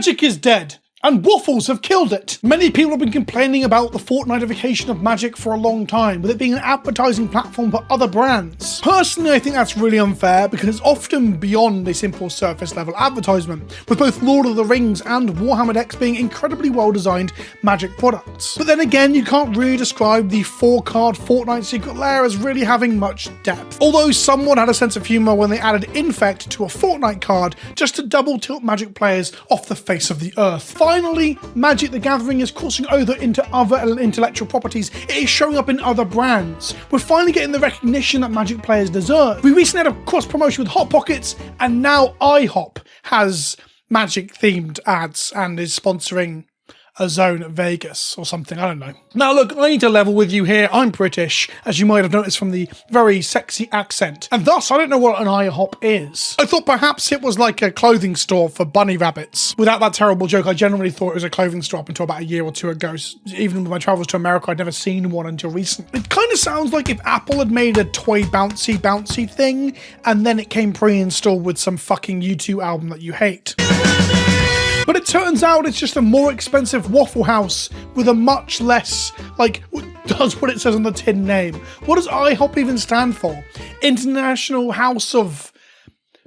Magic is dead, and waffles have killed it. Many people have been complaining about the Fortnite-ification of Magic for a long time, with it being an advertising platform for other brands. Personally, I think that's really unfair because it's often beyond a simple surface level advertisement, with both Lord of the Rings and Warhammer decks being incredibly well-designed Magic products. But then again, you can't really describe the 4-card Fortnite Secret Lair as really having much depth. Although someone had a sense of humour when they added Infect to a Fortnite card just to double tilt Magic players off the face of the earth. Finally, Magic the Gathering is crossing over into other intellectual properties. It is showing up in other brands. We're finally getting the recognition that Magic players deserve. We recently had a cross promotion with Hot Pockets, and now IHOP has Magic themed ads and is sponsoring a zone at Vegas or something, I don't know. Now look, I need to level with you here. I'm British, as you might have noticed from the very sexy accent, and thus I don't know what an IHOP is. I thought perhaps it was like a clothing store for bunny rabbits. Without that terrible joke, I generally thought it was a clothing store up until about a year or two ago. Even with my travels to America, I'd never seen one until recently. It kind of sounds like if Apple had made a toy bouncy thing, and then it came pre-installed with some fucking U2 album that you hate. But it turns out it's just a more expensive Waffle House with a much less, does what it says on the tin name. What does IHOP even stand for? International House of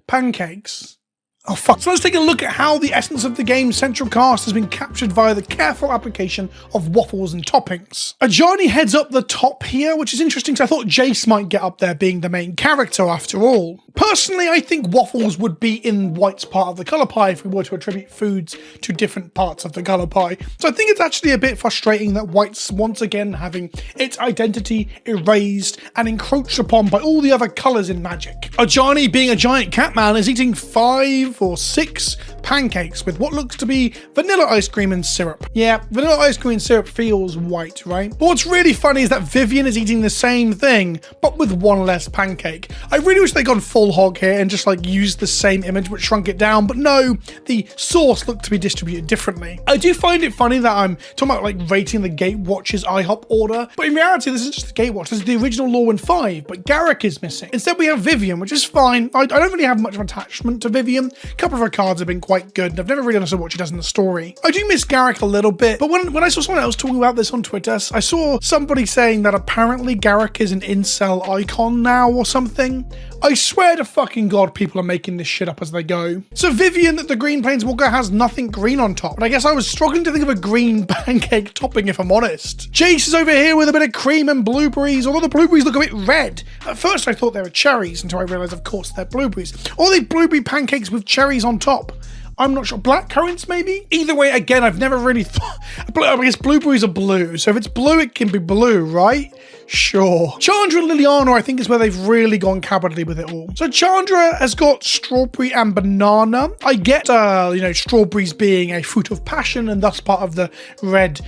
Pancakes? Oh fuck. So let's take a look at how the essence of the game's central cast has been captured via the careful application of waffles and toppings. Ajani heads up the top here, which is interesting because I thought Jace might get up there being the main character after all. Personally, I think waffles would be in White's part of the colour pie if we were to attribute foods to different parts of the colour pie. So I think it's actually a bit frustrating that White's once again having its identity erased and encroached upon by all the other colours in Magic. Ajani, being a giant cat man, is eating 5 or 6 pancakes with what looks to be vanilla ice cream and syrup. Yeah, vanilla ice cream and syrup feels white, right? But what's really funny is that Vivian is eating the same thing, but with 1 less pancake. I really wish they'd gone full hog here and just used the same image but shrunk it down, but no, the sauce looked to be distributed differently. I do find it funny that I'm talking about rating the Gatewatch's IHOP order, but in reality this is just the Gatewatch. This is the original Lorwyn 5, but Garruk is missing. Instead we have Vivian, which is fine. I don't really have much of an attachment to Vivian. A couple of her cards have been quite good, and I've never really understood what she does in the story. I do miss Garruk a little bit, but when I saw someone else talking about this on Twitter, I saw somebody saying that apparently Garruk is an incel icon now or something. I swear to fucking God, people are making this shit up as they go. So Vivian, the green planeswalker, has nothing green on top, and I guess I was struggling to think of a green pancake topping if I'm honest. Jace is over here with a bit of cream and blueberries, although the blueberries look a bit red. At first I thought they were cherries until I realised of course they're blueberries. Or are they blueberry pancakes with cherries on top? I'm not sure. Black currants, maybe? Either way, again, I've never really thought... I guess blueberries are blue, so if it's blue, it can be blue, right? Sure. Chandra and Liliana, I think, is where they've really gone cowardly with it all. So Chandra has got strawberry and banana. I get, strawberries being a fruit of passion and thus part of the red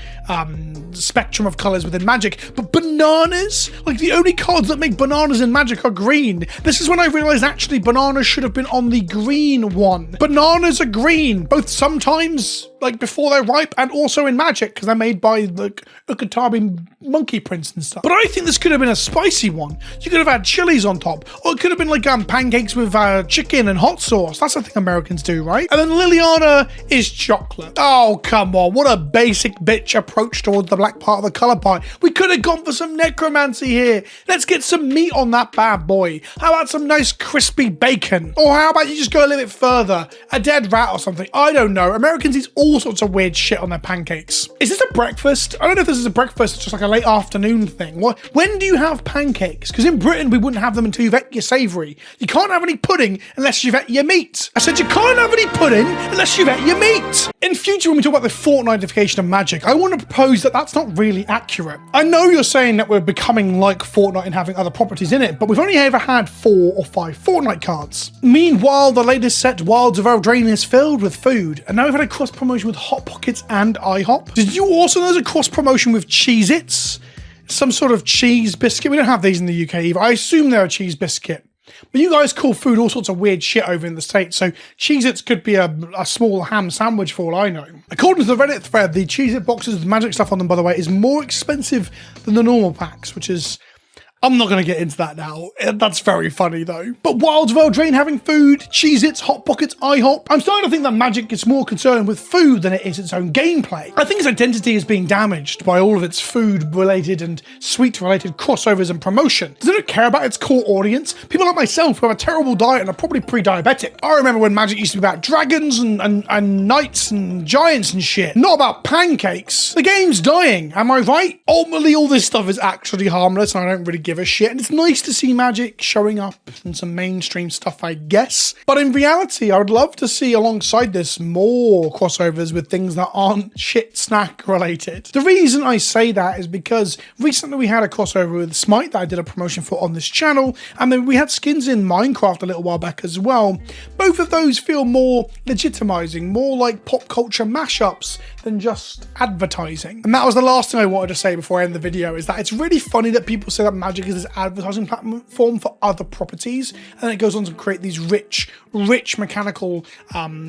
spectrum of colours within Magic. But bananas? The only cards that make bananas in Magic are green. This is when I realised actually bananas should have been on the green one. Bananas are green, both sometimes before they're ripe and also in Magic because they're made by the Ukatabi monkey prints and stuff. But I think this could have been a spicy one. You could have had chilies on top, or it could have been pancakes with chicken and hot sauce. That's the thing Americans do, right? And then Liliana is chocolate. Oh, come on. What a basic bitch approach towards the black part of the colour pie. We could have gone for some necromancy here. Let's get some meat on that bad boy. How about some nice crispy bacon? Or how about you just go a little bit further? A dead rat or something. I don't know. Americans eat all sorts of weird shit on their pancakes. Is this a breakfast? I don't know if this is a breakfast, it's just a late afternoon thing. When do you have pancakes? Because in Britain, we wouldn't have them until you've ate your savoury. You can't have any pudding unless you've ate your meat. I said you can't have any pudding unless you've ate your meat. In future, when we talk about the Fortnite-ification of Magic, I want to propose that that's not really accurate. I know you're saying that we're becoming like Fortnite and having other properties in it, but we've only ever had 4 or 5 Fortnite cards. Meanwhile, the latest set, Wilds of Eldraine, is filled with food, and now we've had a cross-promotion with Hot Pockets and IHOP. Did you also know there's a cross-promotion with Cheez-Its? Some sort of cheese biscuit. We don't have these in the UK either. I assume they're a cheese biscuit. But you guys call food all sorts of weird shit over in the States, so Cheez-Its could be a small ham sandwich for all I know. According to the Reddit thread, the Cheez-It boxes with Magic stuff on them, by the way, is more expensive than the normal packs, which is I'm not going to get into that now. That's very funny though. But Wilds of Eldraine having food, Cheez-Its, Hot Pockets, IHOP. I'm starting to think that Magic is more concerned with food than it is its own gameplay. I think its identity is being damaged by all of its food-related and sweet-related crossovers and promotion. Does it care about its core audience? People like myself who have a terrible diet and are probably pre-diabetic. I remember when Magic used to be about dragons and knights and giants and shit, not about pancakes. The game's dying, am I right? Ultimately, all this stuff is actually harmless and I don't really give a shit, and it's nice to see Magic showing up in some mainstream stuff, I guess. But in reality, I would love to see alongside this more crossovers with things that aren't shit snack related. The reason I say that is because recently we had a crossover with Smite that I did a promotion for on this channel, and then we had skins in Minecraft a little while back as well. Both of those feel more legitimizing, more like pop culture mashups than just advertising. And that was the last thing I wanted to say before I end the video, is that it's really funny that people say that Magic is this advertising platform for other properties, and it goes on to create these rich mechanical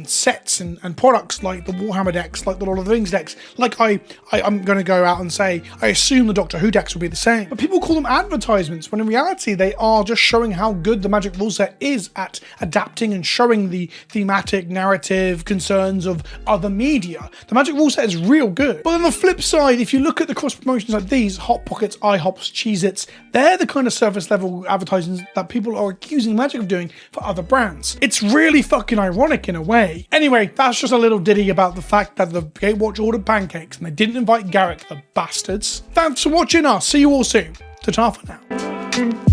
sets and products like the Warhammer decks, like the Lord of the Rings decks. Like I'm going to go out and say, I assume the Doctor Who decks will be the same. But people call them advertisements, when in reality they are just showing how good the Magic rule set is at adapting and showing the thematic narrative concerns of other media. The Magic rule set is real good. But on the flip side, if you look at the cross promotions like these, Hot Pockets, IHOPs, Cheez-Its, they're the kind of surface level advertisements that people are accusing Magic of doing for other brands. It's really fucking ironic in a way. Anyway, that's just a little ditty about the fact that the Gatewatch ordered pancakes and they didn't invite Garruk, the bastards. Thanks for watching. I'll see you all soon. Ta-ta for now.